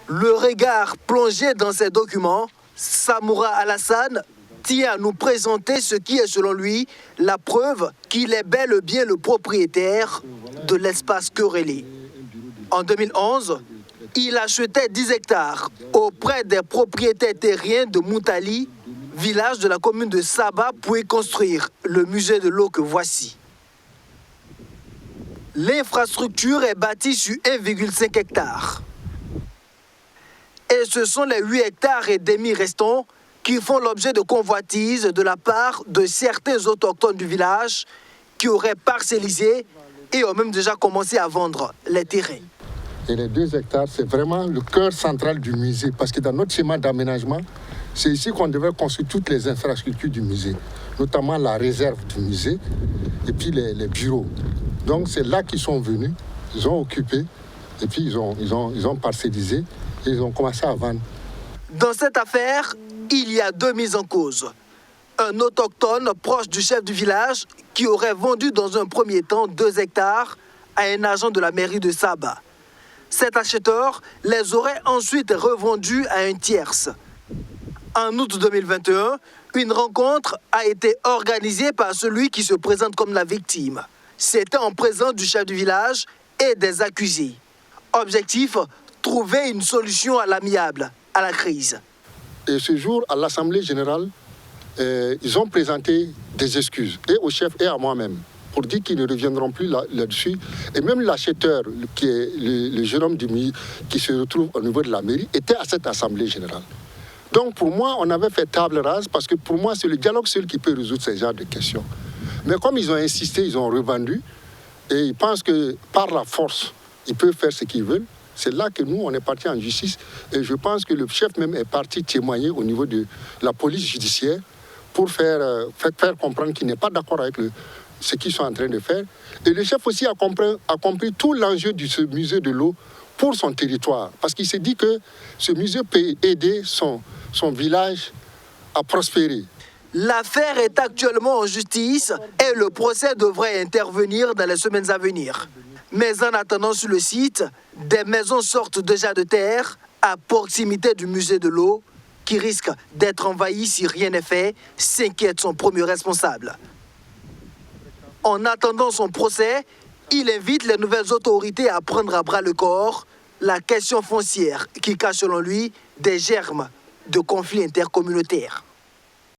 Le regard plongé dans ces documents, Samoura Alassane tient à nous présenter ce qui est selon lui la preuve qu'il est bel et bien le propriétaire de l'espace querellé. En 2011, il achetait 10 hectares auprès des propriétaires terriens de Moutali, village de la commune de Saba, pour y construire le musée de l'eau que voici. L'infrastructure est bâtie sur 1,5 hectare. Et ce sont les 8 hectares et demi restants qui font l'objet de convoitises de la part de certains autochtones du village qui auraient parcellisé et ont même déjà commencé à vendre les terrains. Et les 2 hectares, c'est vraiment le cœur central du musée, parce que dans notre schéma d'aménagement, c'est ici qu'on devait construire toutes les infrastructures du musée, notamment la réserve du musée et puis les bureaux. Donc c'est là qu'ils sont venus, ils ont occupé et puis ils ont parcellisé et ils ont commencé à vendre. Dans cette affaire, il y a 2 mises en cause. Un autochtone proche du chef du village qui aurait vendu dans un premier temps 2 hectares à un agent de la mairie de Saba. Cet acheteur les aurait ensuite revendus à un tierce. En août 2021, une rencontre a été organisée par celui qui se présente comme la victime. C'était en présence du chef du village et des accusés. Objectif, trouver une solution à l'amiable à la crise. Et ce jour, à l'Assemblée générale, ils ont présenté des excuses, et au chef et à moi-même, pour dire qu'ils ne reviendront plus là-dessus. Et même l'acheteur, qui est le jeune homme du milieu, qui se retrouve au niveau de la mairie, était à cette Assemblée générale. Donc pour moi, on avait fait table rase, parce que pour moi, c'est le dialogue seul qui peut résoudre ce genre de questions. Mais comme ils ont insisté, ils ont revendu, et ils pensent que par la force, ils peuvent faire ce qu'ils veulent. C'est là que nous, on est parti en justice. Et je pense que le chef même est parti témoigner au niveau de la police judiciaire pour faire comprendre qu'il n'est pas d'accord avec ce qu'ils sont en train de faire. Et le chef aussi a compris tout l'enjeu de ce musée de l'eau pour son territoire. Parce qu'il s'est dit que ce musée peut aider son village à prospérer. L'affaire est actuellement en justice et le procès devrait intervenir dans les semaines à venir. Mais en attendant sur le site, des maisons sortent déjà de terre à proximité du musée de l'eau qui risque d'être envahi si rien n'est fait, s'inquiète son premier responsable. En attendant son procès, il invite les nouvelles autorités à prendre à bras le corps la question foncière qui cache selon lui des germes de conflits intercommunautaires.